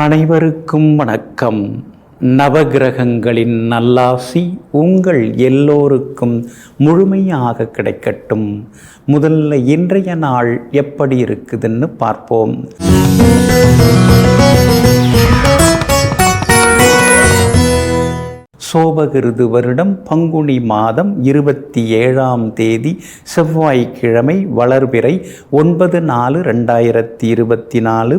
அனைவருக்கும் வணக்கம். நவகிரகங்களின் நல்லாசி உங்கள் எல்லோருக்கும் முழுமையாக கிடைக்கட்டும். முதல்ல இன்றைய நாள் எப்படி இருக்குதுன்னு பார்ப்போம். சோபகிருது வருடம் பங்குனி மாதம் 27ஆம் தேதி செவ்வாய்க்கிழமை, வளர்பிறை 9/4/2024.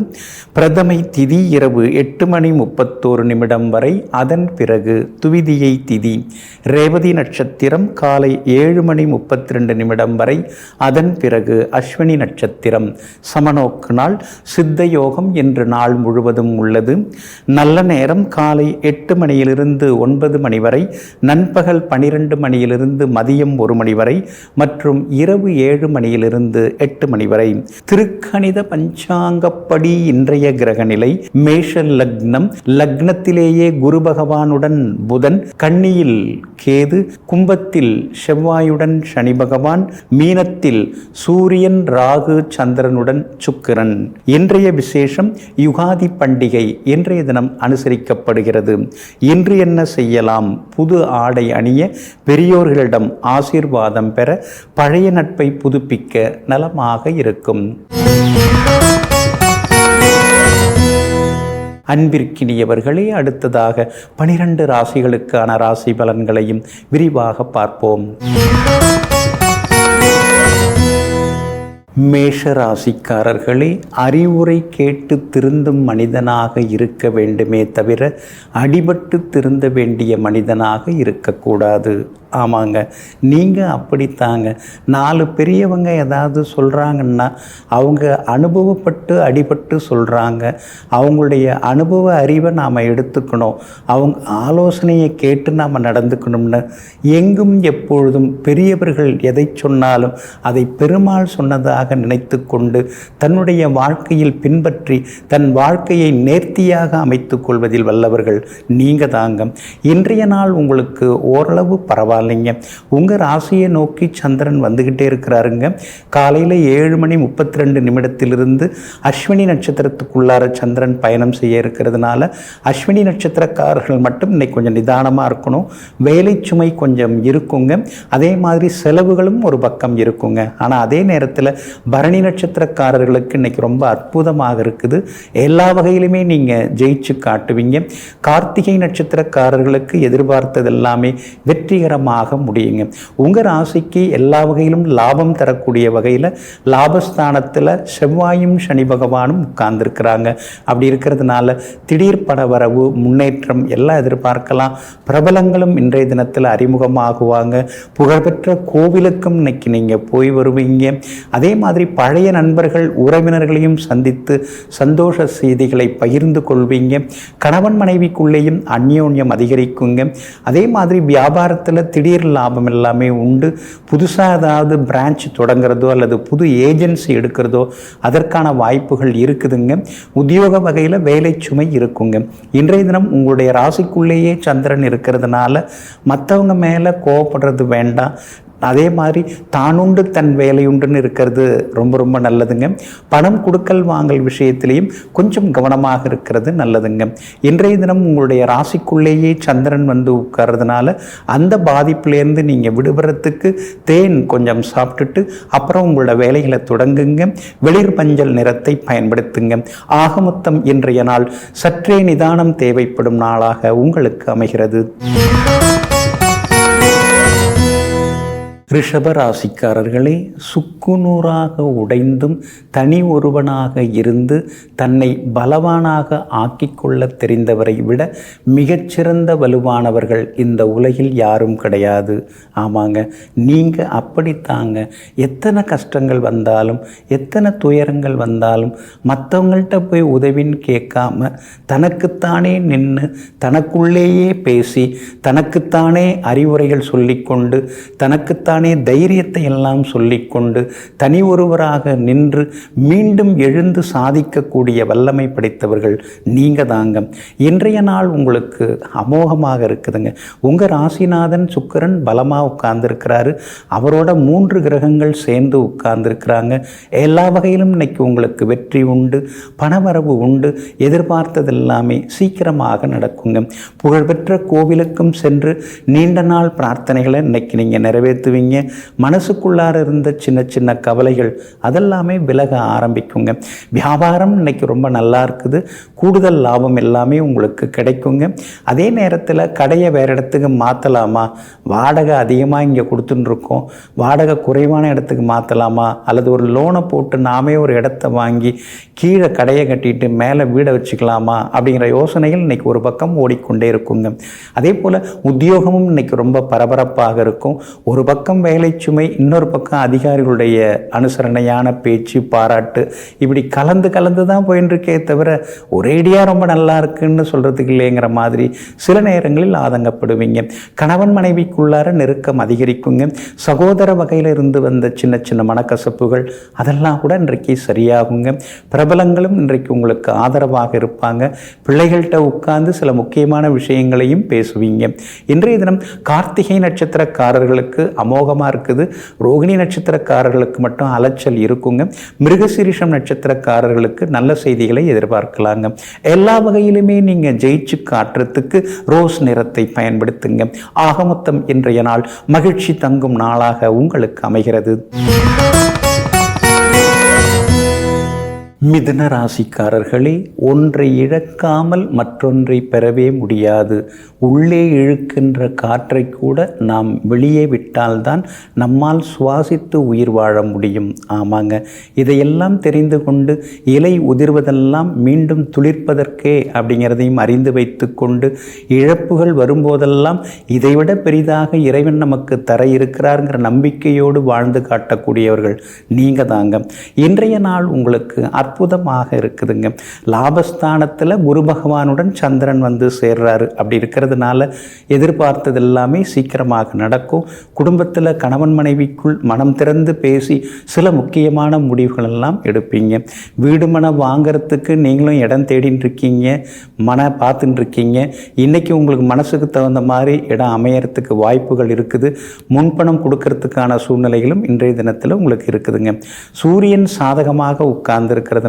பிரதமை திதி இரவு 8:31 வரை. அதன் பிறகு துவிதியை திதி. ரேவதி நட்சத்திரம் காலை 7:32 வரை. அதன் பிறகு அஸ்வினி நட்சத்திரம். சமநோக்கு நாள். சித்த யோகம் என்று நாள் முழுவதும் உள்ளது. நல்ல நேரம் காலை 8 மணியிலிருந்து 9 மணி வரை, நண்பகல் 12 மணியிலிருந்து மதியம் 1 மணி வரை மற்றும் இரவு 7 மணியிலிருந்து 8 மணி வரை. திருக்கணித பஞ்சாங்கப்படி இன்றைய கிரக நிலை: மேஷ லக்னம். லக்னத்திலேயே குரு பகவானுடன் புதன், கன்னியில் கேது, கும்பத்தில் செவ்வாயுடன் சனி பகவான், மீனத்தில் சூரியன், ராகு, சந்திரனுடன் சுக்கிரன். இன்றைய விசேஷம் யுகாதி பண்டிகை இன்றைய தினம் அனுசரிக்கப்படுகிறது. இன்று என்ன செய்யலாம்? புது ஆடை அணிய, பெரியோர்களிடம் ஆசீர்வாதம் பெற, பழைய நட்பை புதுப்பிக்க நலமாக இருக்கும். அன்பிற்கினியவர்களே, அடுத்ததாக 12 ராசிகளுக்கான ராசி பலன்களையும் விரிவாக பார்ப்போம். மேஷ ராசிக்காரர்களே, அறிவுரை கேட்டு திருந்தும் மனிதனாக இருக்க வேண்டுமே தவிர அடிபட்டு திருந்த வேண்டிய மனிதனாக இருக்கக்கூடாது. ஆமாங்க, நீங்கள் அப்படித்தாங்க. 4 பெரியவங்க ஏதாவது சொல்கிறாங்கன்னா அவங்க அனுபவப்பட்டு அடிபட்டு சொல்கிறாங்க. அவங்களுடைய அனுபவ அறிவை நாம் எடுத்துக்கணும், அவங்க ஆலோசனையை கேட்டு நாம் நடந்துக்கணும்னு. எங்கும் எப்பொழுதும் பெரியவர்கள் எதை சொன்னாலும் அதை பெருமாள் சொன்னதாக நினைத்து கொண்டு தன்னுடைய வாழ்க்கையில் பின்பற்றி தன் வாழ்க்கையை நேர்த்தியாக அமைத்து கொள்வதில் வல்லவர்கள் நீங்கள் தாங்க. இன்றைய நாள் உங்களுக்கு ஓரளவு பரவாயில்லைங்க. உங்கள் ராசியை நோக்கி சந்திரன் வந்துக்கிட்டே இருக்கிறாருங்க. காலையில் 7:32 அஸ்வினி நட்சத்திரத்துக்குள்ளார சந்திரன் பயணம் செய்ய இருக்கிறதுனால அஸ்வினி நட்சத்திரக்காரர்கள் மட்டும் இன்னைக்கு கொஞ்சம் நிதானமாக இருக்கணும். வேலை சுமை கொஞ்சம் இருக்குங்க. அதே மாதிரி செலவுகளும் ஒரு பக்கம் இருக்குங்க. ஆனால் அதே நேரத்தில் பரணி நட்சத்திரக்காரர்களுக்கு இன்னைக்கு ரொம்ப அற்புதமாக இருக்குது. எல்லா வகையிலுமே நீங்கள் ஜெயிச்சு காட்டுவீங்க. கார்த்திகை நட்சத்திரக்காரர்களுக்கு எதிர்பார்த்தது எல்லாமே வெற்றிகரமாக முடியுங்க. உங்கள் ராசிக்கு எல்லா வகையிலும் லாபம் தரக்கூடிய வகையில் லாபஸ்தானத்தில் செவ்வாயும் சனி பகவானும் உட்கார்ந்துருக்கிறாங்க. அப்படி இருக்கிறதுனால திடீர் பணவரவு, முன்னேற்றம் எல்லாம் எதிர்பார்க்கலாம். பிரபலங்களும் இன்றைய தினத்தில் அறிமுகமாகுவாங்க. புகழ்பெற்ற கோவிலுக்கும் இன்னைக்கு நீங்கள் போய் வருவீங்க. அதே மாதிரி பழைய நண்பர்கள், உறவினர்களையும் சந்தித்து சந்தோஷ செய்திகளை பகிர்ந்து கொள்வீங்க. கணவன் மனைவிக்குள்ளேயும் அந்யோன்யம் அதிகரிக்குங்க. அதே மாதிரி வியாபாரத்தில் திடீர் லாபம் எல்லாமே உண்டு. புதுசாக ஏதாவது பிரான்ச் தொடங்குறதோ அல்லது புது ஏஜென்சி எடுக்கிறதோ அதற்கான வாய்ப்புகள் இருக்குதுங்க. உத்தியோக வகையில் வேலை சுமை இருக்குங்க. இன்றைய தினம் உங்களுடைய ராசிக்குள்ளேயே சந்திரன் இருக்கிறதுனால மற்றவங்க மேலே கோவப்படுறது வேண்டாம். அதே மாதிரி தானுண்டு தன் வேலையுண்டுன்னு இருக்கிறது ரொம்ப ரொம்ப நல்லதுங்க. பணம் கொடுக்கல் வாங்கல் விஷயத்திலையும் கொஞ்சம் கவனமாக இருக்கிறது நல்லதுங்க. இன்றைய தினம் உங்களுடைய ராசிக்குள்ளேயே சந்திரன் வந்து உட்கார்றதுனால அந்த பாதிப்புலேருந்து நீங்கள் விடுபடுறதுக்கு தேன் கொஞ்சம் சாப்பிட்டுட்டு அப்புறம் உங்களோட வேலைகளை தொடங்குங்க. வெளிர் மஞ்சள் நிறத்தை பயன்படுத்துங்க. ஆக மொத்தம் இன்றைய நாள் சற்றே நிதானம் தேவைப்படும் நாளாக உங்களுக்கு அமைகிறது. ரிஷப ராசிக்காரர்களே, சுக்குநூறாக உடைந்தும் தனி ஒருவனாக இருந்து தன்னை பலவானாக ஆக்கிக்கொள்ள தெரிந்தவரை விட மிகச்சிறந்த வலுவானவர்கள் இந்த உலகில் யாரும் கிடையாது. ஆமாங்க, நீங்கள் அப்படித்தாங்க. எத்தனை கஷ்டங்கள் வந்தாலும், எத்தனை துயரங்கள் வந்தாலும் மற்றவங்கள்ட்ட போய் உதவின்னு கேட்காம தனக்குத்தானே நின்று தனக்குள்ளேயே பேசி தனக்குத்தானே அறிவுரைகள் சொல்லிக்கொண்டு தனக்குத்தானே தனக்குத்தானே தைரியத்தை எல்லாம் சொல்லிக்கொண்டு தனி ஒருவராக நின்று மீண்டும் எழுந்து சாதிக்கக்கூடிய வல்லமை படைத்தவர்கள் நீங்கள் தாங்க. இன்றைய நாள் உங்களுக்கு அமோகமாக இருக்குதுங்க. உங்கள் ராசிநாதன் சுக்கிரன் பலமாக உட்கார்ந்துருக்கிறாரு. அவரோட 3 கிரகங்கள் சேர்ந்து உட்கார்ந்துருக்கிறாங்க. எல்லா வகையிலும் இன்னைக்கு உங்களுக்கு வெற்றி உண்டு, பணவரவு உண்டு. எதிர்பார்த்தது எல்லாமே சீக்கிரமாக நடக்குங்க. புகழ்பெற்ற கோவிலுக்கும் சென்று நீண்ட நாள் பிரார்த்தனைகளை இன்னைக்கு நீங்கள் நிறைவேற்றுவீங்க. மனசுக்குள்ளார இருந்த சின்ன சின்ன கவலைகள் அதெல்லாமே விலக ஆரம்பிக்குங்க. வியாபாரம் இன்னைக்கு ரொம்ப நல்லா இருக்குது. கூடுதல் லாபம் எல்லாமே உங்களுக்கு கிடைக்குங்க. அதே நேரத்தில் கடையை வேறு இடத்துக்கு மாற்றலாமா, வாடகை அதிகமாக இங்கே கொடுத்துட்டுருக்கோம், வாடகை குறைவான இடத்துக்கு மாற்றலாமா, அல்லது ஒரு லோனை போட்டு நாமே ஒரு இடத்த வாங்கி கீழே கடையை கட்டிட்டு மேலே வீடை வச்சுக்கலாமா அப்படிங்கிற யோசனைகள் இன்னைக்கு ஒரு பக்கம் ஓடிக்கொண்டே இருக்குங்க. அதே போல் உத்தியோகமும் இன்னைக்கு ரொம்ப பரபரப்பாக இருக்கும். ஒரு பக்கம் வேலை சுமை, இன்னொரு பக்கம் அதிகாரிகளுடைய அனுசரணையான பேச்சு, பாராட்டு, இப்படி கலந்து கலந்து தான் போயின்னு இருக்கே தவிர ஒரேடியாக ரொம்ப நல்லா இருக்குன்னு சொல்கிறதுக்கு இல்லைங்கிற மாதிரி சில நேரங்களில் ஆதங்கப்படுவீங்க. கணவன் மனைவிக்குள்ளார நெருக்கம் அதிகரிக்குங்க. சகோதர வகையில் இருந்து வந்த சின்ன சின்ன மனக்கசப்புகள் அதெல்லாம் கூட இன்றைக்கு சரியாகுங்க. பிரபலங்களும் இன்றைக்கு உங்களுக்கு ஆதரவாக இருப்பாங்க. பிள்ளைகள்கிட்ட உட்கார்ந்து சில முக்கியமான விஷயங்களையும் பேசுவீங்க. இன்றைய தினம் கார்த்திகை நட்சத்திரக்காரர்களுக்கு அமோகமாக இருக்குது. ரோகிணி நட்சத்திரக்காரர்களுக்கு மட்டும் அலைச்சல் இருக்குங்க. மிருகசீரிஷம் நட்சத்திரக்காரர்களுக்கு நல்ல செய்திகளை எதிர்பார்க்கலாங்க. எல்லா வகையிலுமே நீங்கள் ஜெயிச்சு காட்டுறதுக்கு ரோஸ் நிறத்தை பயன்படுத்துங்க. ஆக மொத்தம் இன்றைய நாள் மகிழ்ச்சி தங்கும் நாளாக உங்களுக்கு அமைகிறது. மிதுன ராசிக்காரர்களே, ஒன்றை இழக்காமல் மற்றொன்றை பெறவே முடியாது. உள்ளே இழுக்கின்ற காற்றை கூட நாம் வெளியே விட்டால்தான் நம்மால் சுவாசித்து உயிர் வாழ முடியும். ஆமாங்க, இதையெல்லாம் தெரிந்து கொண்டு இலை உதிர்வதெல்லாம் மீண்டும் துளிர்ப்பதற்கே அப்படிங்கிறதையும் அறிந்து வைத்து கொண்டு இழப்புகள் வரும்போதெல்லாம் இதைவிட பெரிதாக இறைவன் நமக்கு தர இருக்கிறாருங்கிற நம்பிக்கையோடு வாழ்ந்து காட்டக்கூடியவர்கள் நீங்கள் தாங்க. இன்றைய நாள் உங்களுக்கு அற்புதமாக இருக்குதுங்க. லாபஸ்தானத்தில் குரு பகவானுடன் சந்திரன் வந்து சேர்றாரு. அப்படி இருக்கிறதுனால எதிர்பார்த்தது எல்லாமே சீக்கிரமாக நடக்கும். குடும்பத்தில் கணவன் மனைவிக்குள் மனம் திறந்து பேசி சில முக்கியமான முடிவுகள் எல்லாம் எடுப்பீங்க. வீடு மனை வாங்கிறதுக்கு நீங்களும் இடம் தேடின்னு இருக்கீங்க, மனை பார்த்துட்டு இருக்கீங்க. இன்றைக்கி உங்களுக்கு மனசுக்கு தகுந்த மாதிரி இடம் அமையறதுக்கு வாய்ப்புகள் இருக்குது. முன்பணம் கொடுக்கறதுக்கான சூழ்நிலைகளும் இன்றைய தினத்தில் உங்களுக்கு இருக்குதுங்க. சூரியன் சாதகமாக உட்கார்ந்து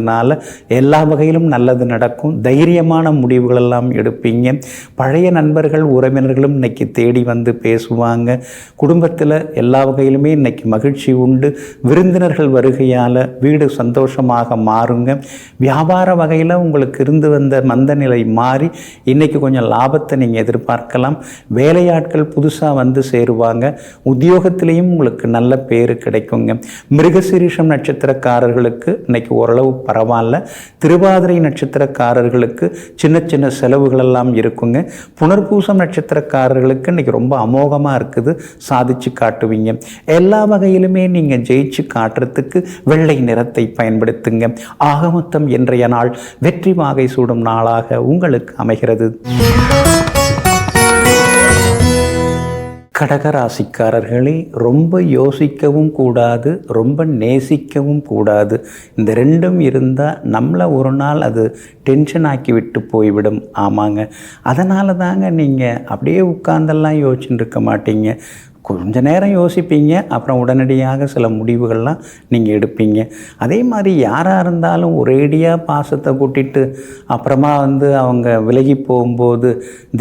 எல்லா வகையிலும் நல்லது நடக்கும். தைரியமான முடிவுகள் எல்லாம் எடுப்பீங்க. பழைய நண்பர்கள் உறவினர்களும் இன்னைக்கு தேடி வந்து பேசுவாங்க. குடும்பத்தில் எல்லா வகையிலுமே இன்னைக்கு மகிழ்ச்சி உண்டு. விருந்தினர்கள் வருகையால் வீடு சந்தோஷமாக மாறுங்க. வியாபார வகையில் உங்களுக்கு இருந்து வந்த மந்த நிலை மாறி இன்னைக்கு கொஞ்சம் லாபத்தை நீங்கள் எதிர்பார்க்கலாம். வேலையாட்கள் புதுசாக வந்து சேருவாங்க. உத்தியோகத்திலையும் உங்களுக்கு நல்ல பேர் கிடைக்குங்க. மிருகசீரிஷம் நட்சத்திரக்காரர்களுக்கு இன்னைக்கு ஓரளவு பரவாயில்ல. திருவாதிரை நட்சத்திரக்காரர்களுக்கு சின்ன சின்ன செலவுகள் எல்லாம் இருக்குங்க. புனர்பூசம் நட்சத்திரக்காரர்களுக்கு இன்னைக்கு ரொம்ப அமோகமாக இருக்குது. சாதிச்சு காட்டுவீங்க. எல்லா வகையிலுமே நீங்கள் ஜெயிச்சு காட்டுறதுக்கு வெள்ளை நிறத்தை பயன்படுத்துங்க. ஆக மொத்தம் இன்றைய நாள் வெற்றி வாகை சூடும் நாளாக உங்களுக்கு அமைகிறது. கடகராசிக்காரர்களே, ரொம்ப யோசிக்கவும் கூடாது, ரொம்ப நேசிக்கவும் கூடாது. இந்த ரெண்டும் இருந்தால் நம்மளை ஒரு நாள் அது டென்ஷன் ஆக்கி விட்டு போய்விடும். ஆமாங்க, அதனால தாங்க நீங்கள் அப்படியே உட்கார்ந்தெல்லாம் யோசிச்சுட்டு இருக்க மாட்டீங்க. கொஞ்ச நேரம் யோசிப்பீங்க, அப்புறம் உடனடியாக சில முடிவுகள்லாம் நீங்கள் எடுப்பீங்க. அதே மாதிரி யாராக இருந்தாலும் ஒரேடியாக பாசத்தை கூட்டிட்டு அப்புறமா அவங்க விலகி போகும்போது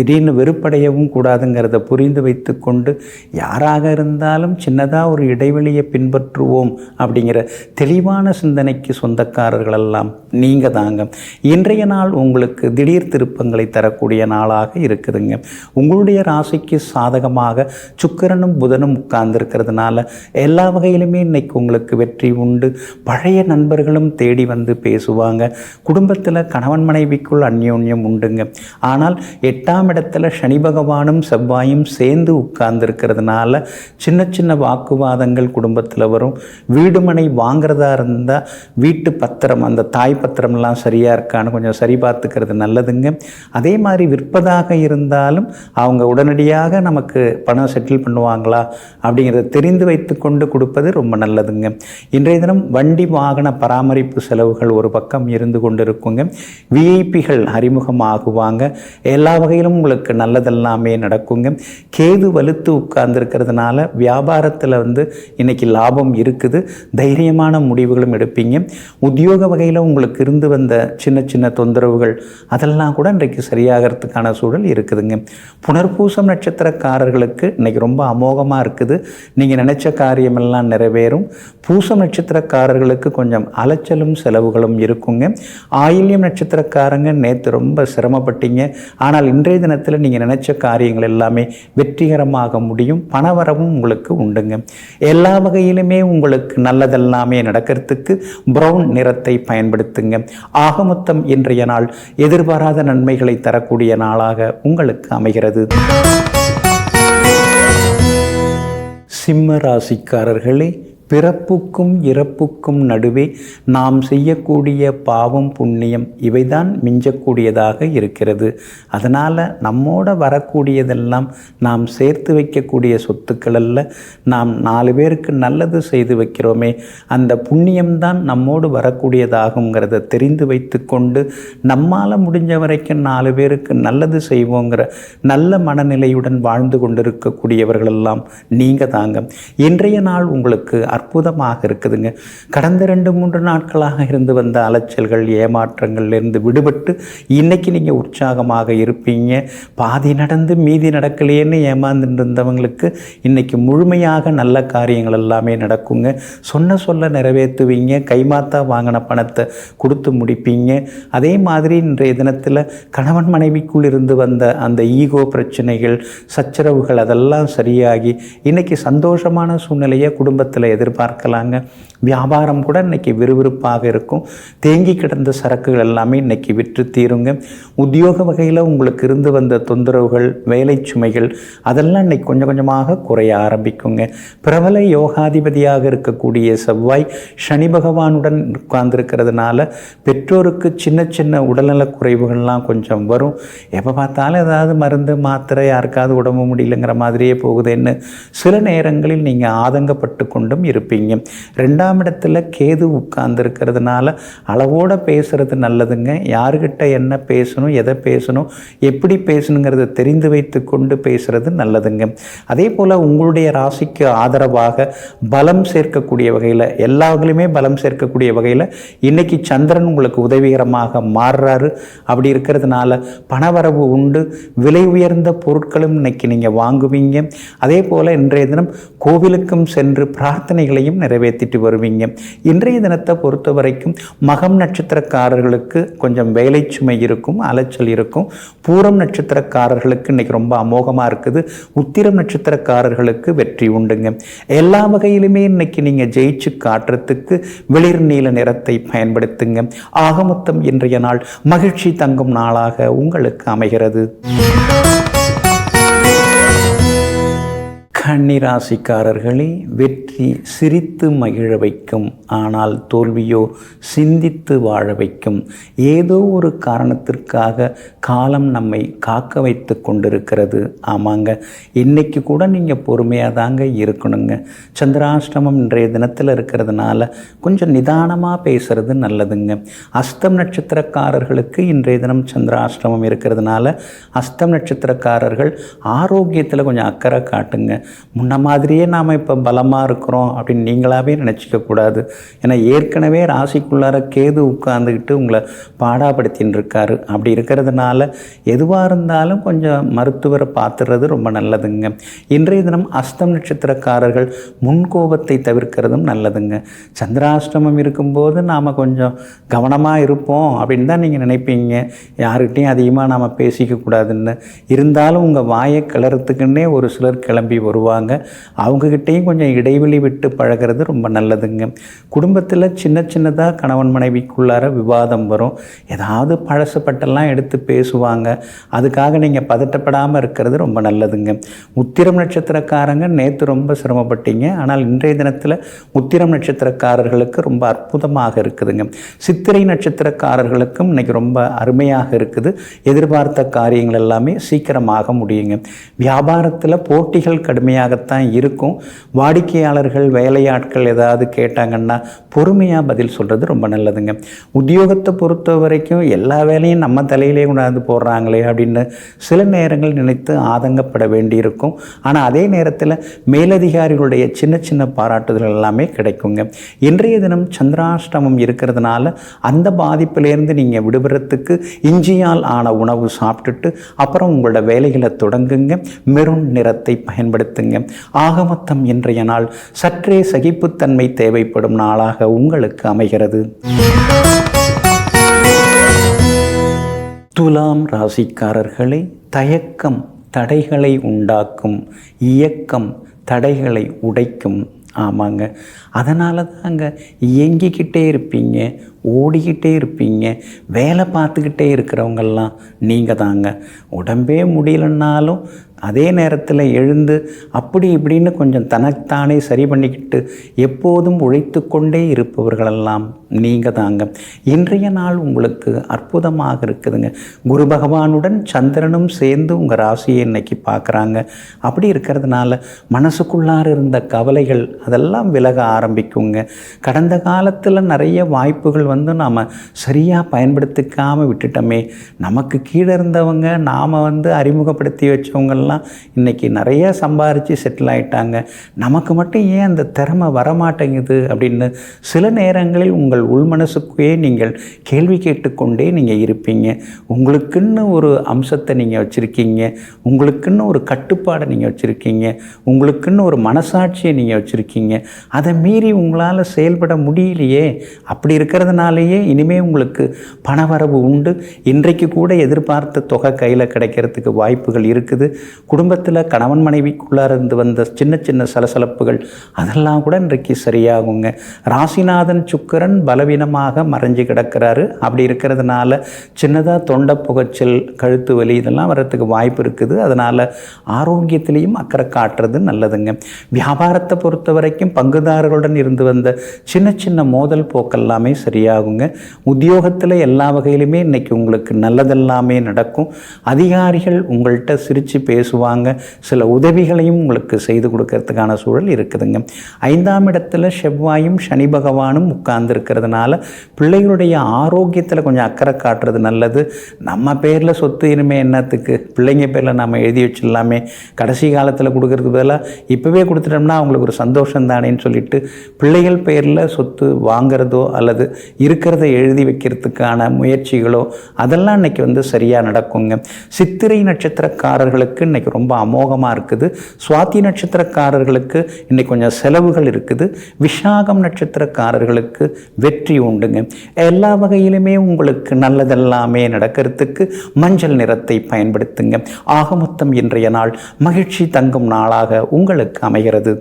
திடீர்னு வெறுப்படையவும் கூடாதுங்கிறத புரிந்து வைத்து கொண்டு யாராக இருந்தாலும் சின்னதாக ஒரு இடைவெளியை பின்பற்றுவோம் அப்படிங்கிற தெளிவான சிந்தனைக்கு சொந்தக்காரர்களெல்லாம் நீங்கள் தாங்க. இன்றைய நாள் உங்களுக்கு திடீர் திருப்பங்களை தரக்கூடிய நாளாக இருக்குதுங்க. உங்களுடைய ராசிக்கு சாதகமாக சுக்கிரனும் புதனும் உட்கார்ந்துருக்கிறதுனால எல்லா வகையிலுமே இன்னைக்கு உங்களுக்கு வெற்றி உண்டு. பழைய நண்பர்களும் தேடி வந்து பேசுவாங்க. குடும்பத்தில் கணவன் மனைவிக்குள் அந்யோன்யம் உண்டுங்க. ஆனால் 8ஆம் இடத்துல சனி பகவானும் செவ்வாயும் சேர்ந்து உட்கார்ந்துருக்கிறதுனால சின்ன சின்ன வாக்குவாதங்கள் குடும்பத்தில் வரும். வீடு மனை வாங்கிறதா இருந்தால் வீட்டு பத்திரம், அந்த தாய் பத்திரம்லாம் சரியாக இருக்கான்னு கொஞ்சம் சரி பார்த்துக்கிறது நல்லதுங்க. அதே மாதிரி விற்பதாக இருந்தாலும் அவங்க உடனடியாக நமக்கு பணம் செட்டில் பண்ணுவாங்க கொடுப்பாங்களா அப்படிங்கிறத தெரிந்து வைத்து கொண்டு கொடுப்பது ரொம்ப நல்லதுங்க. இன்றைய தினம் வண்டி வாகன பராமரிப்பு செலவுகள் ஒரு பக்கம் இருந்து கொண்டு இருக்குங்க. விஐபிகள் அறிமுகமாகுவாங்க. எல்லா வகையிலும் உங்களுக்கு நல்லதெல்லாமே நடக்குங்க. கேது வலுத்து உட்கார்ந்துருக்கிறதுனால வியாபாரத்தில் இன்னைக்கு லாபம் இருக்குது. தைரியமான முடிவுகளும் எடுப்பீங்க. உத்தியோக வகையில் உங்களுக்கு இருந்து வந்த சின்ன சின்ன தொந்தரவுகள் அதெல்லாம் கூட இன்றைக்கு சரியாகிறதுக்கான சூழல் இருக்குதுங்க. புனர்பூசம் நட்சத்திரக்காரர்களுக்கு இன்னைக்கு ரொம்ப அமோகமாக இருக்குது. நீங்கள் நினைச்ச காரியமெல்லாம் நிறைவேறும். பூசம் நட்சத்திரக்காரர்களுக்கு கொஞ்சம் அலைச்சலும் செலவுகளும் இருக்குங்க. ஆயில்யம் நட்சத்திரக்காரங்க நேற்று ரொம்ப சிரமப்பட்டீங்க. ஆனால் இன்றைய தினத்தில் நீங்கள் நினைச்ச காரியங்கள் எல்லாமே வெற்றிகரமாக முடியும். பணவரவும் உங்களுக்கு உண்டுங்க. எல்லா வகையிலுமே உங்களுக்கு நல்லதெல்லாமே நடக்கிறதுக்கு பிரவுன் நிறத்தை பயன்படுத்துங்க. ஆகமொத்தம் இன்றைய நாள் எதிர்பாராத நன்மைகளை தரக்கூடிய நாளாக உங்களுக்கு அமைகிறது. சிம்ம ராசிக்காரர்களே, பிறப்புக்கும் இறப்புக்கும் நடுவே நாம் செய்யக்கூடிய பாவம் புண்ணியம் இவைதான் மிஞ்சக்கூடியதாக இருக்கிறது. அதனால் நம்மோட வரக்கூடியதெல்லாம் நாம் சேர்த்து வைக்கக்கூடிய சொத்துக்கள் அல்ல. நாம் 4 பேருக்கு நல்லது செய்து வைக்கிறோமே, அந்த புண்ணியம்தான் நம்மோடு வரக்கூடியதாகுங்கிறத தெரிந்து வைத்து கொண்டு நம்மால் முடிஞ்ச வரைக்கும் 4 பேருக்கு நல்லது செய்வோங்கிற நல்ல மனநிலையுடன் வாழ்ந்து கொண்டிருக்கக்கூடியவர்களெல்லாம் நீங்கள் தாங்க. இன்றைய நாள் உங்களுக்கு அற்புதமாக இருக்குதுங்க. கடந்த 2-3 நாட்களாக இருந்து வந்த அலைச்சல்கள் ஏமாற்றங்கள்லேருந்து விடுபட்டு இன்னைக்கு நீங்கள் உற்சாகமாக இருப்பீங்க. பாதி நடந்து மீதி நடக்கலையேன்னு ஏமாந்துட்டு இருந்தவங்களுக்கு இன்னைக்கு முழுமையாக நல்ல காரியங்கள் எல்லாமே நடக்குங்க. சொல்ல நிறைவேற்றுவீங்க. கைமாத்தா வாங்கின பணத்தை கொடுத்து முடிப்பீங்க. அதே மாதிரி இன்றைய தினத்தில் கணவன் மனைவிக்குள் இருந்து வந்த அந்த ஈகோ பிரச்சனைகள் சச்சரவுகள் அதெல்லாம் சரியாகி இன்னைக்கு சந்தோஷமான சூழ்நிலையை குடும்பத்தில் எதிர்பார்க்கலாங்க. வியாபாரம் கூட இன்னைக்கு விறுவிறுப்பாக இருக்கும். தேங்கி கிடந்த சரக்குகள் எல்லாமே இன்னைக்கு விற்று தீருங்க. உத்தியோக வகையில் உங்களுக்கு இருந்து வந்த தொந்தரவுகள் வேலை சுமைகள் அதெல்லாம் இன்னைக்கு கொஞ்சம் கொஞ்சமாக குறைய ஆரம்பிக்குங்க. பிரபல யோகாதிபதியாக இருக்கக்கூடிய செவ்வாய் சனி பகவானுடன் உட்கார்ந்துருக்கிறதுனால பெற்றோருக்கு சின்ன சின்ன உடல்நலக் குறைவுகள்லாம் கொஞ்சம் வரும். எப்போ பார்த்தாலும் ஏதாவது மருந்து மாத்திரை யாருக்காவது உடம்பு முடியலைங்கிற மாதிரியே போகுதுன்னு சில நேரங்களில் நீங்கள் ஆதங்கப்பட்டு கொண்டும் இருப்பீங்க. 2ஆம் இடத்துல கேது உட்கார்ந்துருக்கிறதுனால அளவோடு பேசுறது நல்லதுங்க. யாருக்கிட்ட என்ன பேசணும், எதை பேசணும், எப்படி பேசணுங்கிறத தெரிந்து வைத்து கொண்டு பேசுறது நல்லதுங்க. அதே போல் உங்களுடைய ராசிக்கு ஆதரவாக பலம் சேர்க்கக்கூடிய வகையில் எல்லா வகையிலுமே பலம் சேர்க்கக்கூடிய வகையில் இன்னைக்கு சந்திரன் உங்களுக்கு உதவிகரமாக மாறுறாரு. அப்படி இருக்கிறதுனால பணவரவு உண்டு. விலை உயர்ந்த பொருட்களும் இன்னைக்கு நீங்கள் வாங்குவீங்க. அதே போல் இன்றைய தினம் கோவிலுக்கும் சென்று பிரார்த்தனைகளையும் நிறைவேற்றிட்டு வருவீங்க. இன்றைய தினத்தை பொறுத்த வரைக்கும் மகம் நட்சத்திரக்காரர்களுக்கு கொஞ்சம் வேலை சுமை இருக்கும், அலைச்சல் இருக்கும். பூரம் நட்சத்திரக்காரர்களுக்கு இன்னைக்கு ரொம்ப அமோகமாக இருக்குது. உத்திரம் நட்சத்திரக்காரர்களுக்கு வெற்றி உண்டுங்க. எல்லா வகையிலுமே இன்னைக்கு நீங்கள் ஜெயிச்சு காட்டுறதுக்கு வெளிர் நீல நிறத்தை பயன்படுத்துங்க. ஆகமொத்தம் இன்றைய நாள் மகிழ்ச்சி தங்கும் நாளாக உங்களுக்கு அமைகிறது. கன்னிராசிக்காரர்களே, வெற்றி சிரித்து மகிழ வைக்கும். ஆனால் தோல்வியோ சிந்தித்து வாழ வைக்கும். ஏதோ ஒரு காரணத்திற்காக காலம் நம்மை காக்க வைத்து கொண்டிருக்கிறது. ஆமாங்க, இன்னைக்கு கூட நீங்கள் பொறுமையாக தாங்க இருக்கணுங்க. சந்திராஷ்டமம் இன்றைய தினத்தில் இருக்கிறதுனால கொஞ்சம் நிதானமாக பேசுறது நல்லதுங்க. அஸ்தம் நட்சத்திரக்காரர்களுக்கு இன்றைய தினம் சந்திராஷ்டமம் இருக்கிறதுனால அஸ்தம் நட்சத்திரக்காரர்கள் ஆரோக்கியத்தில் கொஞ்சம் அக்கறை காட்டுங்க. முன்ன மாதிரியே நாம் இப்போ பலமாக இருக்கிறோம் அப்படின்னு நீங்களாகவே நினச்சிக்க கூடாது. ஏன்னா ஏற்கனவே ராசிக்குள்ளார கேது உட்கார்ந்துக்கிட்டு உங்களை பாடாப்படுத்தின்னு இருக்காரு. அப்படி இருக்கிறதுனால எதுவாக இருந்தாலும் கொஞ்சம் மருத்துவரை பார்த்துறது ரொம்ப நல்லதுங்க. இன்றைய தினம் அஸ்தம் நட்சத்திரக்காரர்கள் முன்கோபத்தை தவிர்க்கிறதும் நல்லதுங்க. சந்திராஷ்டமம் இருக்கும்போது நாம் கொஞ்சம் கவனமாக இருப்போம் அப்படின்னு தான் நீங்கள் நினைப்பீங்க. யார்கிட்டையும் அதிகமாக நாம் பேசிக்க கூடாதுன்னு. இருந்தாலும் உங்கள் வாயை கிளறத்துக்குன்னே ஒரு சிலர் கிளம்பி வருவாங்க. அவங்கக்கிட்டையும் கொஞ்சம் இடைவெளி விட்டு பழகிறது ரொம்ப நல்லதுங்க. குடும்பத்தில் சின்னதாக கணவன் மனைவிக்குள்ளார விவாதம் வரும். ஏதாவது பழசுப்பட்டெல்லாம் எடுத்து பேசுவாங்க. அதுக்காக நீங்கள் பதட்டப்படாமல் இருக்கிறது ரொம்ப நல்லதுங்க. உத்திரம் நட்சத்திரக்காரங்க நேற்று ரொம்ப சிரமப்பட்டீங்க. ஆனால் இன்றைய தினத்தில் உத்திரம் நட்சத்திரக்காரர்களுக்கு ரொம்ப அற்புதமாக இருக்குதுங்க. சித்திரை நட்சத்திரக்காரர்களுக்கும் இன்னைக்கு ரொம்ப அருமையாக இருக்குது. எதிர்பார்த்த காரியங்கள் எல்லாமே சீக்கிரமாக முடியுங்க. வியாபாரத்தில் போட்டிகள் கடுமையாக கம்மியாகத்தான் இருக்கும். வாடிக்கையாளர்கள் வேலையாட்கள் ஏதாவது கேட்டாங்கன்னா பொறுமையாக பதில் சொல்கிறது ரொம்ப நல்லதுங்க. உத்தியோகத்தை பொறுத்த வரைக்கும் எல்லா வேலையும் நம்ம தலையிலே கொண்டாந்து போடுறாங்களே அப்படின்னு சில நேரங்கள் நினைத்து ஆதங்கப்பட வேண்டியிருக்கும். ஆனால் அதே நேரத்தில் மேலதிகாரிகளுடைய சின்ன சின்ன பாராட்டுதல் எல்லாமே கிடைக்குங்க. இன்றைய தினம் சந்திராஷ்டமம் இருக்கிறதுனால அந்த பாதிப்பிலேருந்து நீங்கள் விடுபடுறதுக்கு இஞ்சியால் ஆன உணவு சாப்பிட்டுட்டு அப்புறம் உங்களோட வேலைகளை தொடங்குங்க. மெரூன் நிறத்தை பயன்படுத்துங்க. ஆகமொத்தம் இன்றைய நாள் சற்றே சகிப்புத்தன்மை தேவைப்படும் நாளாக உங்களுக்கு அமைகிறது. துலாம் ராசிக்காரர்களே, தயக்கம் தடைகளை உண்டாக்கும், இயக்கம் தடைகளை உடைக்கும். ஆமாங்க, அதனால தாங்க இயங்கிக்கிட்டே இருப்பீங்க, ஓடிக்கிட்டே இருப்பீங்க. வேலை பார்த்துக்கிட்டே இருக்கிறவங்கெல்லாம் நீங்கள் தாங்க. உடம்பே முடியலன்னாலும் அதே நேரத்தில் எழுந்து அப்படி இப்படின்னு கொஞ்சம் தனத்தானே சரி பண்ணிக்கிட்டு எப்போதும் உழைத்து கொண்டே இருப்பவர்களெல்லாம் நீங்கள் தாங்க. இன்றைய நாள் உங்களுக்கு அற்புதமாக இருக்குதுங்க. குரு பகவானுடன் சந்திரனும் சேர்ந்து உங்கள் ராசியை இன்னைக்கு பார்க்குறாங்க. அப்படி இருக்கிறதுனால மனசுக்குள்ளார இருந்த கவலைகள் அதெல்லாம் விலக ஆரம்பிக்குங்க. கடந்த காலத்தில் நிறைய வாய்ப்புகள் நாம் சரியாக பயன்படுத்திக்காமல் விட்டுட்டோமே. நமக்கு கீழே இருந்தவங்க நாம் அறிமுகப்படுத்தி வச்சவங்கெல்லாம் இன்றைக்கி நிறைய சம்பாரித்து செட்டில் ஆகிட்டாங்க. நமக்கு மட்டும் ஏன் அந்த திறமை வரமாட்டேங்குது அப்படின்னு சில நேரங்களில் உங்கள் உள்மனசுக்கே நீங்கள் கேள்வி கேட்டுக்கொண்டே நீங்கள் இருப்பீங்க. உங்களுக்குன்னு ஒரு அம்சத்தை நீங்கள் வச்சுருக்கீங்க, உங்களுக்குன்னு ஒரு கட்டுப்பாடை நீங்கள் வச்சுருக்கீங்க, உங்களுக்குன்னு ஒரு மனசாட்சியை நீங்கள் வச்சுருக்கீங்க. அதை மீறி உங்களால் செயல்பட முடியலையே. அப்படி இருக்கிறதுனாலேயே இனிமேல் உங்களுக்கு பணவரவு உண்டு. இன்றைக்கு கூட எதிர்பார்த்த தொகை கையில் கிடைக்கிறதுக்கு வாய்ப்புகள் இருக்குது. குடும்பத்தில் கணவன் மனைவிக்குள்ளார இருந்து வந்த சின்ன சின்ன சலசலப்புகள் அதெல்லாம் கூட இன்றைக்கு சரியாகுங்க. ராசிநாதன் சுக்கிரன் பலவீனமாக மறைஞ்சு கிடக்கிறாரு. அப்படி இருக்கிறதுனால சின்னதாக தொண்டை புகைச்சல், கழுத்து வலி இதெல்லாம் வர்றதுக்கு வாய்ப்பு இருக்குது. அதனால் ஆரோக்கியத்திலையும் அக்கறை காட்டுறது நல்லதுங்க. வியாபாரத்தை பொறுத்த வரைக்கும் பங்குதாரர்களுடன் இருந்து வந்த சின்ன சின்ன மோதல் போக்கெல்லாமே சரியாகுங்க. உத்தியோகத்தில் எல்லா வகையிலுமே இன்றைக்கி உங்களுக்கு நல்லதெல்லாமே நடக்கும். அதிகாரிகள் உங்கள்கிட்ட சிரித்து பேசுவாங்க. சில உதவிகளையும் உங்களுக்கு செய்து கொடுக்கறதுக்கான சூழல் இருக்குதுங்க. 5ஆம் இடத்துல செவ்வாயும் சனி பகவானும் உட்கார்ந்து இருக்கிறதுனால பிள்ளைகளுடைய ஆரோக்கியத்தில் கொஞ்சம் அக்கறை காட்டுறது நல்லது. நம்ம பேரில் சொத்து இனிமே என்னத்துக்கு, பிள்ளைங்க பேரில் நம்ம எழுதி வச்சிடலாமே, கடைசி காலத்தில் கொடுக்கறதுக்கு பதிலாக இப்போவே கொடுத்துட்டோம்னா அவங்களுக்கு ஒரு சந்தோஷம் தானேன்னு சொல்லிட்டு பிள்ளைகள் பேரில் சொத்து வாங்கிறதோ அல்லது இருக்கிறத எழுதி வைக்கிறதுக்கான முயற்சிகளோ அதெல்லாம் இன்றைக்கி சரியாக நடக்குங்க. சித்திரை நட்சத்திரக்காரர்களுக்கு இன்றைக்கி ரொம்ப அமோகமாக இருக்குது. சுவாதி நட்சத்திரக்காரர்களுக்கு இன்றைக்கி கொஞ்சம் செலவுகள் இருக்குது. விஷாகம் நட்சத்திரக்காரர்களுக்கு வெற்றி உண்டுங்க. எல்லா வகையிலுமே உங்களுக்கு நல்லதெல்லாமே நடக்கிறதுக்கு மஞ்சள் நிறத்தை பயன்படுத்துங்க. ஆக மொத்தம் இன்றைய நாள் மகிழ்ச்சி தங்கும் நாளாக உங்களுக்கு அமைகிறது.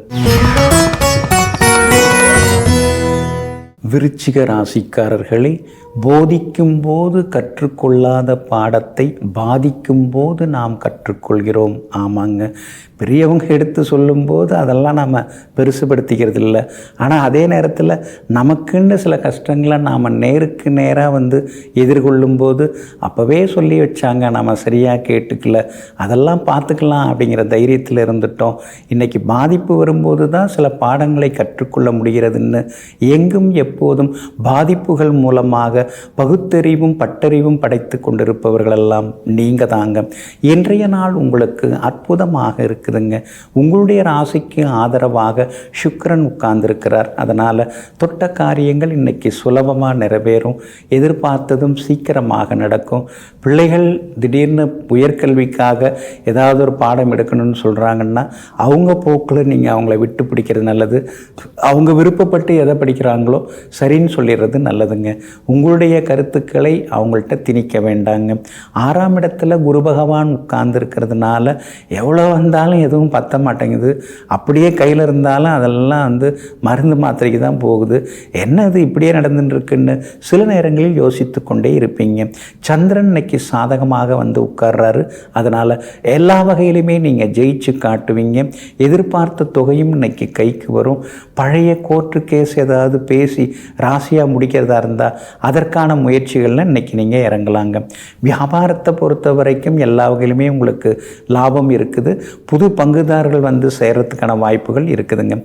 விருச்சிக ராசிக்காரர்களே, போதிக்கும் போது கற்றுக்கொள்ளாத பாடத்தை பாதிக்கும் போது நாம் கற்றுக்கொள்கிறோம். ஆமாங்க, பெரியவங்க எடுத்து சொல்லும்போது அதெல்லாம் நம்ம பெருசுபடுத்திக்கிறது இல்லை. ஆனால் அதே நேரத்தில் நமக்குன்னு சில கஷ்டங்களை நாம் நேருக்கு நேராக எதிர்கொள்ளும்போது அப்போவே சொல்லி வச்சாங்க, நம்ம சரியாக கேட்டுக்கல, அதெல்லாம் பார்த்துக்கலாம் அப்படிங்கிற தைரியத்தில் இருந்துட்டோம். இன்றைக்கி பாதிப்பு வரும்போது தான் சில பாடங்களை கற்றுக்கொள்ள முடிகிறதுன்னு எங்கும் எப்போதும் பாதிப்புகள் மூலமாக பகுத்தறிவும் பட்டறிவும் படைத்து கொண்டிருப்பவர்களெல்லாம் நீங்கள் தாங்க. இன்றைய நாள் உங்களுக்கு அற்புதமாக இருக்குதுங்க. உங்களுடைய ராசிக்கு ஆதரவாக சுக்கிரன் உட்கார்ந்திருக்கிறார். அதனால் தொட்ட காரியங்கள் இன்னைக்கு சுலபமாக நிறைவேறும். எதிர்பார்த்ததும் சீக்கிரமாக நடக்கும். பிள்ளைகள் திடீர்னு உயர்கல்விக்காக ஏதாவது ஒரு பாடம் எடுக்கணும்னு சொல்கிறாங்கன்னா அவங்க போக்கில் நீங்கள் அவங்கள விட்டு பிடிக்கிறது நல்லது. அவங்க விருப்பப்பட்டு எதை படிக்கிறாங்களோ சரின்னு சொல்லிடுறது நல்லதுங்க. உங்களுடைய கருத்துக்களை அவங்கள்ட்ட திணிக்க வேண்டாங்க. 6ஆம் இடத்துல குரு பகவான் உட்கார்ந்து இருக்கிறதுனால எவ்வளோ வந்தாலும் எதுவும் பத்த மாட்டேங்குது. அப்படியே கையில் இருந்தாலும் அதெல்லாம் மருந்து மாத்திரைக்கு தான் போகுது. என்ன இது இப்படியே நடந்துட்டுருக்குன்னு சில நேரங்களில் யோசித்து கொண்டே இருப்பீங்க. சந்திரன் இன்னைக்கு சாதகமாக உட்கார்றாரு. அதனால் எல்லா வகையிலுமே நீங்கள் ஜெயிச்சு காட்டுவீங்க. எதிர்பார்த்த தொகையும் இன்னைக்கு கைக்கு வரும். பழைய கோர்ட்டு கேஸ் ஏதாவது பேசி ராசியாக முடிக்கிறதா இருந்தால் அதற்கான முயற்சிகளில் இன்றைக்கி நீங்கள் இறங்கலாங்க. வியாபாரத்தை பொறுத்த வரைக்கும் எல்லா வகையிலுமே உங்களுக்கு லாபம் இருக்குது. புது பங்குதாரர்கள் வந்து சேர்றதுக்கான வாய்ப்புகள் இருக்குதுங்க.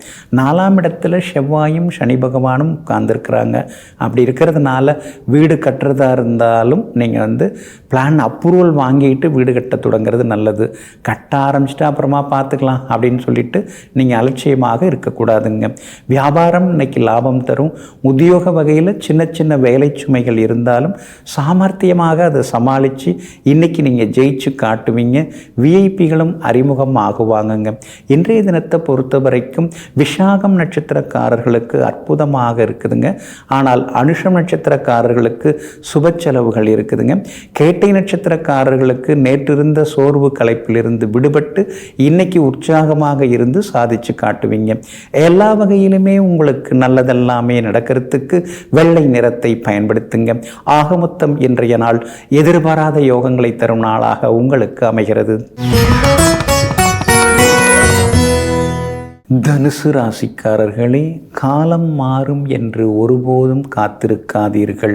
4ஆம் இடத்துல செவ்வாயும் சனி பகவானும் உட்கார்ந்துருக்குறாங்க. அப்படி இருக்கிறதுனால வீடு கட்டுறதா இருந்தாலும் நீங்கள் வந்து பிளான் அப்ரூவல் வாங்கிட்டு வீடு கட்ட தொடங்குறது நல்லது. கட்ட ஆரம்பிச்சுட்டு அப்புறமா பார்த்துக்கலாம் அப்படின்னு சொல்லிட்டு நீங்கள் அலட்சியமாக இருக்கக்கூடாதுங்க. வியாபாரம் இன்னைக்கு லாபம் தரும். உத்தியோக வகையில் சின்ன சின்ன வேலை சுமைகள் இருந்தாலும் சாமர்த்தியமாக அதை சமாளித்து இன்றைக்கி நீங்கள் ஜெயிச்சு காட்டுவீங்க. விஐபிகளும் அறிமுகம் ஆகுவாங்கங்க. இன்றைய தினத்தை பொறுத்த வரைக்கும் விசாகம் நட்சத்திரக்காரர்களுக்கு அற்புதமாக இருக்குதுங்க. ஆனால் அனுஷம் நட்சத்திரக்காரர்களுக்கு சுப செலவுகள் இருக்குதுங்க. கேட்டை நட்சத்திரக்காரர்களுக்கு நேற்றிருந்த சோர்வு களைப்பிலிருந்து விடுபட்டு இன்னைக்கு உற்சாகமாக இருந்து சாதிச்சு காட்டுவீங்க. எல்லா வகையிலுமே உங்களுக்கு நல்லதெல்லாமே நடக்கிறதுக்கு வெள்ளை நிறத்தை பயன்படுத்துங்க. ஆகமொத்தம் இன்றைய நாள் எதிர்பாராத யோகங்களை தரும் நாளாக உங்களுக்கு அமைகிறது. தனுசு ராசிக்காரர்களே, காலம் மாறும் என்று ஒருபோதும் காத்திருக்காதீர்கள்.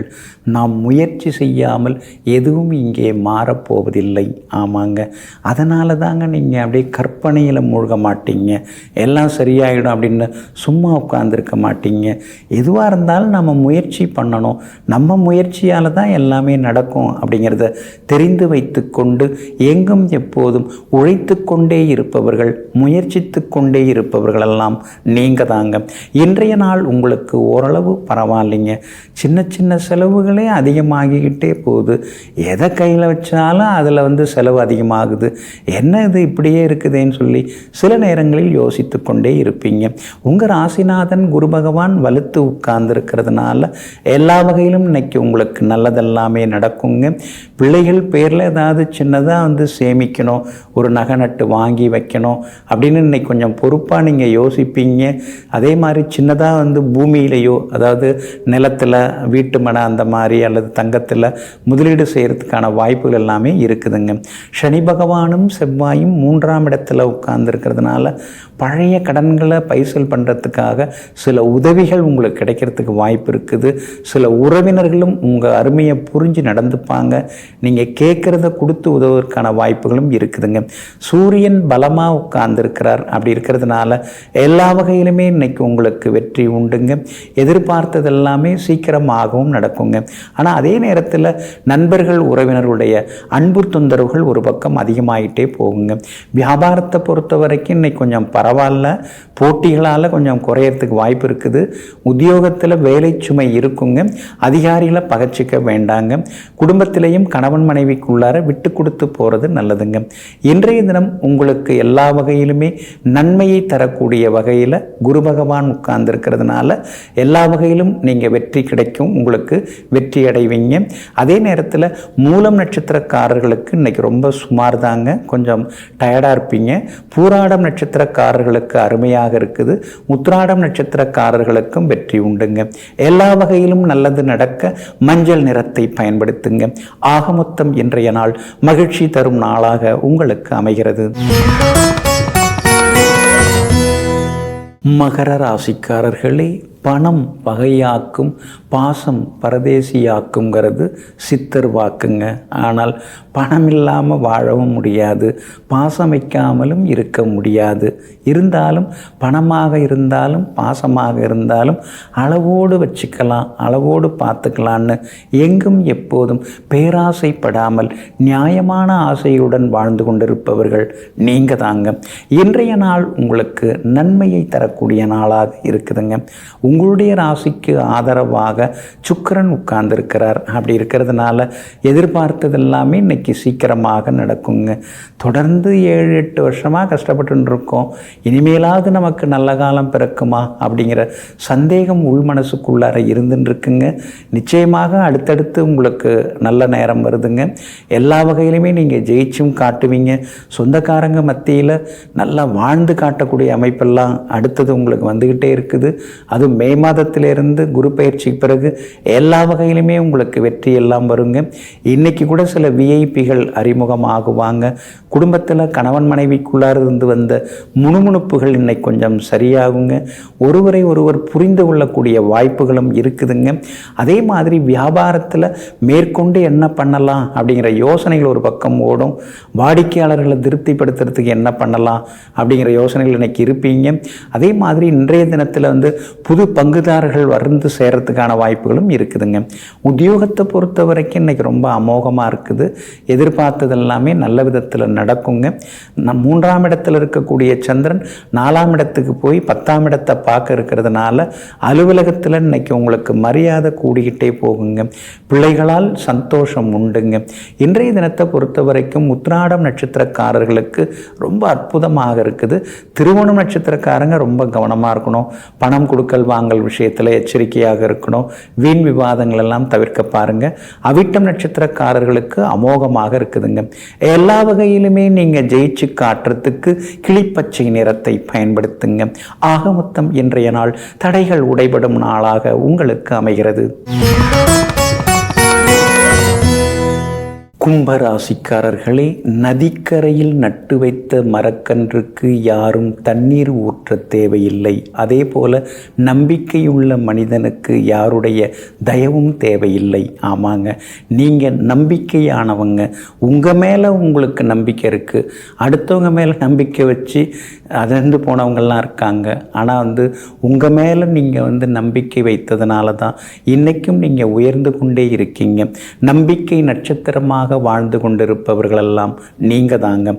நாம் முயற்சி செய்யாமல் எதுவும் இங்கே மாறப்போவதில்லை. ஆமாங்க, அதனால தாங்க நீங்கள் அப்படியே கற்பனையில் மூழ்க மாட்டீங்க. எல்லாம் சரியாயிடும் அப்படின்னு சும்மா உட்கார்ந்துருக்க மாட்டீங்க. எதுவாக இருந்தாலும் நம்ம முயற்சி பண்ணணும். நம்ம முயற்சியால் தான் எல்லாமே நடக்கும் அப்படிங்கிறத தெரிந்து வைத்து கொண்டு எங்கும் எப்போதும் உழைத்து கொண்டே இருப்பவர்கள், முயற்சித்து கொண்டே இருப்பவர்களெல்லாம் நீங்கள் தாங்க. இன்றைய நாள் உங்களுக்கு ஓரளவு பரவாயில்லைங்க. சின்ன சின்ன செலவுகளே அதிகமாகிக்கிட்டே போகுது. எதை கையில் வச்சாலும் அதில் வந்து செலவு அதிகமாகுது. என்ன இது இப்படியே இருக்குதுன்னு சொல்லி சில நேரங்களில் யோசித்து கொண்டே இருப்பீங்க. உங்கள் ராசிநாதன் குரு பகவான் வலுத்து உட்கார்ந்துருக்கிறதுனால எல்லா வகையிலும் இன்னைக்கு உங்களுக்கு நல்லதெல்லாமே நடக்குங்க. பிள்ளைகள் பேரில் ஏதாவது சின்னதாக வந்து சேமிக்கணும், ஒரு நகை நட்டு வாங்கி வைக்கணும் அப்படின்னு இன்னைக்கு கொஞ்சம் பொறுப்பாக நீங்கள் யோசிப்பீங்க. அதே மாதிரி சின்னதாக வந்து பூமியிலையோ, அதாவது நிலத்தில் வீட்டு மனை அந்த மாதிரி அல்லது தங்கத்தில் முதலீடு செய்கிறதுக்கான வாய்ப்புகள் எல்லாமே இருக்குதுங்க. சனி பகவானும் செவ்வாயும் 3ஆம் இடத்துல உட்கார்ந்துருக்கிறதுனால பழைய கடன்களை பைசல் பண்ணுறதுக்காக சில உதவிகள் உங்களுக்கு கிடைக்கிறதுக்கு வாய்ப்பு இருக்குது. சில உறவினர்களும் உங்கள் அருமையை புரிஞ்சு நடந்துப்பாங்க. நீங்கள் கேட்குறத கொடுத்து உதவுவதற்கான வாய்ப்புகளும் இருக்குதுங்க. சூரியன் பலமாக உட்கார்ந்துருக்கிறார். அப்படி இருக்கிறதுனால எல்லா வகையிலுமே இன்னைக்கு உங்களுக்கு வெற்றி உண்டுங்க. எதிர்பார்த்தது எல்லாமே சீக்கிரமாகவும் நடக்குங்க. ஆனால் அதே நேரத்தில் நண்பர்கள் உறவினர்களுடைய அன்பு தொந்தரவுகள் ஒரு பக்கம் அதிகமாகிட்டே போகுங்க. வியாபாரத்தை பொறுத்த வரைக்கும் இன்னைக்கு கொஞ்சம் பரவாயில்ல. போட்டிகளால் கொஞ்சம் குறையறதுக்கு வாய்ப்பு இருக்குது. உத்தியோகத்தில் வேலை சுமை இருக்குங்க. அதிகாரிகளை பகச்சிக்க வேண்டாங்க. குடும்பத்திலையும் கணவன் மனைவிக்குள்ளார விட்டு கொடுத்து போகிறது நல்லதுங்க. இன்றைய தினம் உங்களுக்கு எல்லா வகையிலுமே நன்மையை தரக்கூடிய வகையில் குரு பகவான் உட்கார்ந்துருக்கிறதுனால எல்லா வகையிலும் நீங்கள் வெற்றி கிடைக்கும், உங்களுக்கு வெற்றி அடைவீங்க. அதே நேரத்தில் மூலம் நட்சத்திரக்காரர்களுக்கு இன்னைக்கு ரொம்ப சுமார் தாங்க, கொஞ்சம் டயர்டாக இருப்பீங்க. பூராடம் நட்சத்திரக்காரர்களுக்கு அருமையாக இருக்குது. உத்திராடம் நட்சத்திரக்காரர்களுக்கும் வெற்றி உண்டுங்க. எல்லா வகையிலும் நல்லது நடக்க மஞ்சள் நிறத்தை பயன்படுத்துங்க. ஆகமொத்தம் இன்றைய நாள் மகிழ்ச்சி தரும் நாளாக உங்களுக்கு அமைகிறது. மகர ராசிக்காரர்களே, பணம் பகையாக்கும், பாசம் பரதேசியாக்குங்கிறது சித்தர் வாக்குங்க. ஆனால் பணம் இல்லாமல் வாழவும் முடியாது, பாசம் வைக்காமலும் இருக்க முடியாது. இருந்தாலும் பணமாக இருந்தாலும் பாசமாக இருந்தாலும் அளவோடு வச்சுக்கலாம், அளவோடு பார்த்துக்கலான்னு எங்கும் எப்போதும் பேராசைப்படாமல் நியாயமான ஆசையுடன் வாழ்ந்து கொண்டிருப்பவர்கள் நீங்கள் தாங்க. இன்றைய நாள் உங்களுக்கு நன்மையை தரக்கூடிய நாளாக இருக்குதுங்க. உங்களுடைய ராசிக்கு ஆதரவாக சுக்கிரன் உட்கார்ந்துருக்கிறார். அப்படி இருக்கிறதுனால எதிர்பார்த்தது எல்லாமே இன்னைக்கு சீக்கிரமாக நடக்குங்க. தொடர்ந்து 7-8 வருஷமாக கஷ்டப்பட்டு இருக்கோம், இனிமேலாவது நமக்கு நல்ல காலம் பிறக்குமா அப்படிங்கிற சந்தேகம் உள் மனசுக்குள்ளார இருந்துன்னு இருக்குங்க. நிச்சயமாக அடுத்தடுத்து உங்களுக்கு நல்ல நேரம் வருதுங்க. எல்லா வகையிலுமே நீங்கள் ஜெயிச்சும் காட்டுவீங்க. சொந்தக்காரங்க மத்தியில் நல்லா வாழ்ந்து காட்டக்கூடிய அமைப்பெல்லாம் அடுத்தது உங்களுக்கு வந்துக்கிட்டே இருக்குது. அதுவும் மே மாதத்திலிருந்து குரு பயிற்சிக்கு பிறகு எல்லா வகையிலுமே உங்களுக்கு வெற்றி எல்லாம் வருங்க. இன்றைக்கி கூட சில விஐபிகள் அறிமுகமாகுவாங்க. குடும்பத்தில் கணவன் மனைவிக்குள்ளார இருந்து வந்த முணுமுணுப்புகள் இன்னைக்கு கொஞ்சம் சரியாகுங்க. ஒருவரை ஒருவர் புரிந்து கொள்ளக்கூடிய வாய்ப்புகளும் இருக்குதுங்க. அதே மாதிரி வியாபாரத்தில் மேற்கொண்டு என்ன பண்ணலாம் அப்படிங்கிற யோசனைகள் ஒரு பக்கம் ஓடும். வாடிக்கையாளர்களை திருப்திப்படுத்துறதுக்கு என்ன பண்ணலாம் அப்படிங்கிற யோசனைகள் இன்னைக்கு இருப்பீங்க. அதே மாதிரி இன்றைய தினத்தில் புது பங்குதாரர்கள் வந்து சேர்றதுக்கான வாய்ப்புகளும் இருக்குதுங்க. உத்தியோகத்தை பொறுத்த வரைக்கும் இன்னைக்கு ரொம்ப அமோகமாக இருக்குது. எதிர்பார்த்தது எல்லாமே நல்ல விதத்தில் நடக்குங்க. 3ஆம் இடத்தில் இருக்கக்கூடிய சந்திரன் 4ஆம் இடத்துக்கு போய் 10ஆம் இடத்தை பார்க்க இருக்கிறதுனால அலுவலகத்தில் இன்னைக்கு உங்களுக்கு மரியாதை கூடிக்கிட்டே போகுங்க. பிள்ளைகளால் சந்தோஷம் உண்டுங்க. இன்றைய தினத்தை பொறுத்த வரைக்கும் உத்திராடம் நட்சத்திரக்காரர்களுக்கு ரொம்ப அற்புதமாக இருக்குது. திருவோணம் நட்சத்திரக்காரங்க ரொம்ப கவனமாக இருக்கணும். பணம் கொடுக்கல் வாங்கல் விஷயத்தில் எச்சரிக்கையாக இருக்கணும். வீண் விவாதங்கள் எல்லாம் தவிர்க்க பாருங்க. அவிட்டம் நட்சத்திரக்காரர்களுக்கு அமோகமாக இருக்குதுங்க. எல்லா வகையிலுமே நீங்கள் ஜெயிச்சு காட்டுறதுக்கு கிளிப்பச்சை நிறத்தை பயன்படுத்துங்க. ஆக மொத்தம் இன்றைய நாள் தடைகள் உடைபடும் நாளாக உங்களுக்கு அமைகிறது. கும்பராசிக்காரர்களே, நதிக்கரையில் நட்டு வைத்த மரக்கன்றுக்கு யாரும் தண்ணீர் ஊற்ற தேவையில்லை. அதே போல நம்பிக்கையுள்ள மனிதனுக்கு யாருடைய தயவும் தேவையில்லை. ஆமாங்க, நீங்கள் நம்பிக்கையானவங்க. உங்கள் மேலே உங்களுக்கு நம்பிக்கை இருக்குது. அடுத்தவங்க மேலே நம்பிக்கை வச்சு அதிர்ந்து போனவங்கள்லாம் இருக்காங்க. ஆனால் உங்கள் மேலே நீங்கள் நம்பிக்கை வைத்ததுனால தான் இன்றைக்கும் நீங்கள் உயர்ந்து கொண்டே இருக்கீங்க. நம்பிக்கை நட்சத்திரமாக வாழ்ந்து கொண்டிருப்பவர்களெல்லாம் நீங்க தாங்க.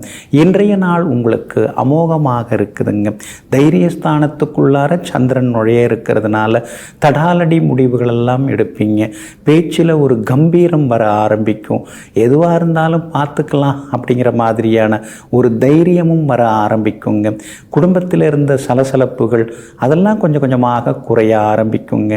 இன்றைய நாள் உங்களுக்கு அமோகமாக இருக்குதுங்க. தைரியஸ்தானத்துக்குள்ளார சந்திரன் நுழைய இருக்கிறதுனால தடாலடி முடிவுகள் எல்லாம் எடுப்பீங்க. பேச்சில் ஒரு கம்பீரம் வர ஆரம்பிக்கும். எதுவாக இருந்தாலும் பார்த்துக்கலாம் அப்படிங்கிற மாதிரியான ஒரு தைரியமும் வர ஆரம்பிக்குங்க. குடும்பத்தில் இருந்த சலசலப்புகள் அதெல்லாம் கொஞ்சம் கொஞ்சமாக குறைய ஆரம்பிக்குங்க.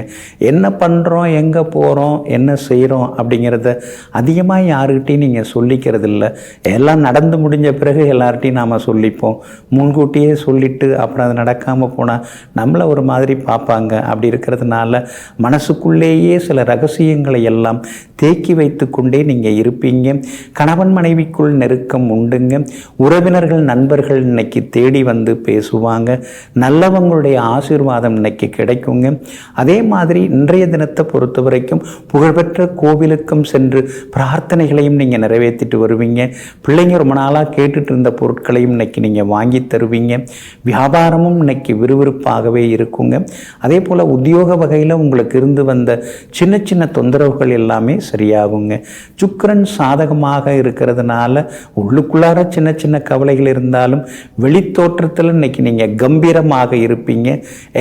என்ன பண்ணுறோம், எங்கே போகிறோம், என்ன செய்கிறோம் அப்படிங்கிறத அதிகமாக யாருக்கிட்டையும் நீங்கள் சொல்லிக்கிறது இல்லை. எல்லாம் நடந்து முடிஞ்ச பிறகு எல்லார்ட்டையும் நாம் சொல்லிப்போம். முன்கூட்டியே சொல்லிட்டு அப்புறம் அது நடக்காமல் போனால் நம்மளை ஒரு மாதிரி பார்ப்பாங்க. அப்படி இருக்கிறதுனால மனசுக்குள்ளேயே சில ரகசியங்களை எல்லாம் தேக்கி வைத்து கொண்டே நீங்கள் இருப்பீங்க. கணவன் மனைவிக்குள் நெருக்கம் உண்டுங்க. உறவினர்கள் நண்பர்கள் இன்னைக்கு தேடி வந்து பேசுவாங்க. நல்லவங்களுடைய ஆசீர்வாதம் இன்னைக்கு கிடைக்குங்க. அதே மாதிரி இன்றைய தினத்தை பொறுத்த வரைக்கும் புகழ்பெற்ற கோவிலுக்கும் சென்று பிரார்த்தனைகளையும் நீங்கள் நிறைவேற்றிட்டு வருவீங்க. பிள்ளைங்க ரொம்ப நாளாக கேட்டுட்டு இருந்த பொருட்களையும் இன்னைக்கு நீங்கள் வாங்கி தருவீங்க. வியாபாரமும் இன்னைக்கு விறுவிறுப்பாகவே இருக்குங்க. அதே போல் உத்தியோக வகையில் உங்களுக்கு இருந்து வந்த சின்ன சின்ன தொந்தரவுகள் எல்லாமே சரியாகுங்க. சுக்கிரன் சாதகமாக இருக்கிறதுனால உள்ளுக்குள்ளார சின்ன சின்ன கவலைகள் இருந்தாலும் வெளித்தோற்றத்தில் இன்னைக்கு நீங்கள் கம்பீரமாக இருப்பீங்க.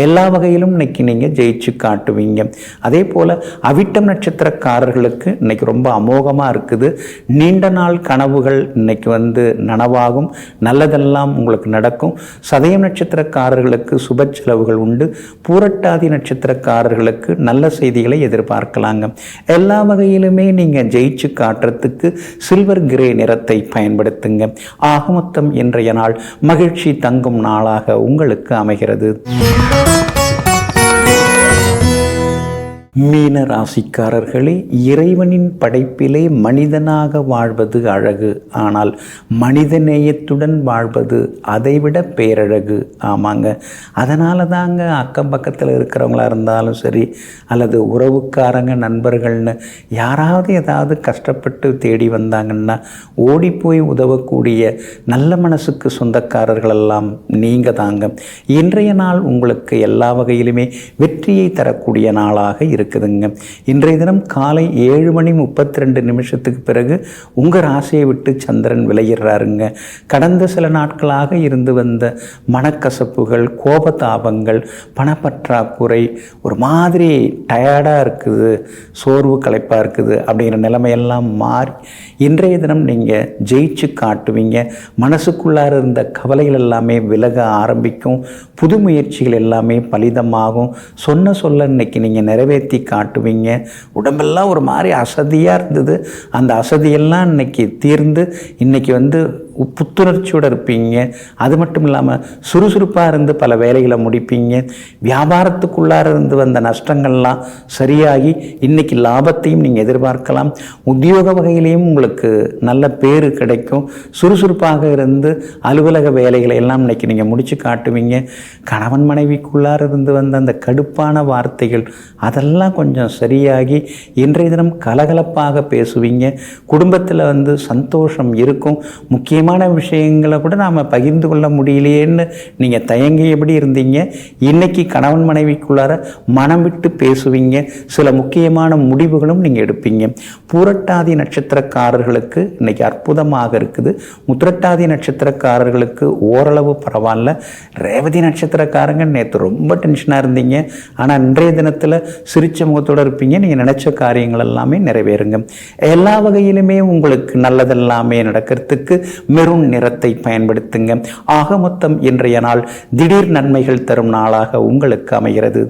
எல்லா வகையிலும் இன்னைக்கு நீங்கள் ஜெயிச்சு காட்டுவீங்க. அதே போல் அவிட்டம் நட்சத்திரக்காரர்களுக்கு இன்னைக்கு ரொம்ப அமோகமாக இருக்குது. நீண்ட நாள் கனவுகள் இன்னைக்கு நனவாகும். நல்லதெல்லாம் உங்களுக்கு நடக்கும். சதயம் நட்சத்திரக்காரர்களுக்கு சுப செலவுகள் உண்டு. பூரட்டாதி நட்சத்திரக்காரர்களுக்கு நல்ல செய்திகளை எதிர்பார்க்கலாங்க. எல்லா வகையிலுமே நீங்கள் ஜெயிச்சு காட்டுறதுக்கு சில்வர் கிரே நிறத்தை பயன்படுத்துங்க. ஆக மொத்தம் இன்றைய நாள் மகிழ்ச்சி தங்கும் நாளாக உங்களுக்கு அமைகிறது. மீன ராசிக்காரர்களே, இறைவனின் படைப்பிலே மனிதனாக வாழ்வது அழகு. ஆனால் மனித நேயத்துடன் வாழ்வது அதைவிட பேரழகு. ஆமாங்க, அதனால தாங்க அக்கம் பக்கத்தில் இருக்கிறவங்களா இருந்தாலும் சரி, அல்லது உறவுக்காரங்க நண்பர்கள்னு யாராவது ஏதாவது கஷ்டப்பட்டு தேடி வந்தாங்கன்னா ஓடி போய் உதவக்கூடிய நல்ல மனசுக்கு சொந்தக்காரர்களெல்லாம் நீங்கள் தாங்க. இன்றைய நாள் உங்களுக்கு எல்லா வகையிலுமே வெற்றியை தரக்கூடிய நாளாக இருக்குதுங்க. இன்றைய தினம் காலை 7:32 பிறகு உங்கள் ராசியை விட்டு சந்திரன் விலகிறாருங்க. கடந்த சில நாட்களாக இருந்து வந்த மனக்கசப்புகள், கோபதாபங்கள், பணப்பற்றாக்குறை, ஒரு மாதிரி டயர்டாக இருக்குது, சோர்வு களைப்பாக இருக்குது அப்படிங்கிற நிலைமையெல்லாம் மாறி இன்றைய தினம் நீங்கள் ஜெயிச்சு காட்டுவீங்க. மனசுக்குள்ளார இருந்த கவலைகள் எல்லாமே விலக ஆரம்பிக்கும். புது முயற்சிகள் எல்லாமே பலிதமாகும். சொன்ன சொல்ல இன்னைக்கு நீங்கள் நிறைவேற்றி காட்டுவீங்க. உடம்பெல்லாம் ஒரு மாதிரி அசதியாக இருந்தது. அந்த அசதியெல்லாம் இன்னைக்கு தீர்ந்து இன்னைக்கு புத்துணர்ச்சியோடு இருப்பீங்க. அது மட்டும் இல்லாமல் சுறுசுறுப்பாக இருந்து பல வேலைகளை முடிப்பீங்க. வியாபாரத்துக்குள்ளார இருந்து வந்த நஷ்டங்கள்லாம் சரியாகி இன்னைக்கு லாபத்தையும் நீங்கள் எதிர்பார்க்கலாம். உத்தியோக வகையிலையும் உங்களுக்கு நல்ல பேர் கிடைக்கும். சுறுசுறுப்பாக இருந்து அலுவலக வேலைகளை எல்லாம் இன்னைக்கு நீங்கள் முடித்து காட்டுவீங்க. கணவன் மனைவிக்குள்ளார இருந்து வந்த அந்த கடுப்பான வார்த்தைகள் அதெல்லாம் கொஞ்சம் சரியாகி இன்றைய தினம் கலகலப்பாக பேசுவீங்க. குடும்பத்தில் சந்தோஷம் இருக்கும். முக்கியமான விஷயங்களை கூட நாம் பகிர்ந்து கொள்ள முடியலையேன்னு நீங்கள் தயங்கியபடி இருந்தீங்க. இன்னைக்கு கணவன் மனைவிக்குள்ளார மனம் விட்டு பேசுவீங்க. சில முக்கியமான முடிவுகளும் நீங்கள் எடுப்பீங்க. பூரட்டாதி நட்சத்திரக்காரர்களுக்கு இன்னைக்கு அற்புதமாக இருக்குது. உத்திரட்டாதி நட்சத்திரக்காரர்களுக்கு ஓரளவு பரவாயில்ல. ரேவதி நட்சத்திரக்காரங்க நேற்று ரொம்ப டென்ஷனாக இருந்தீங்க. ஆனால் இன்றைய தினத்தில் சிரிச்ச முகத்தோடு இருப்பீங்க. நீங்கள் நினைச்ச காரியங்கள் எல்லாமே நிறைவேறுங்க. எல்லா வகையிலுமே உங்களுக்கு நல்லதெல்லாமே நடக்கிறதுக்கு மெரூன் நிறத்தை பயன்படுத்துங்க. ஆக மொத்தம் இன்றைய நாள் திடீர் நன்மைகள் தரும் நாளாக உங்களுக்கு அமைகிறது.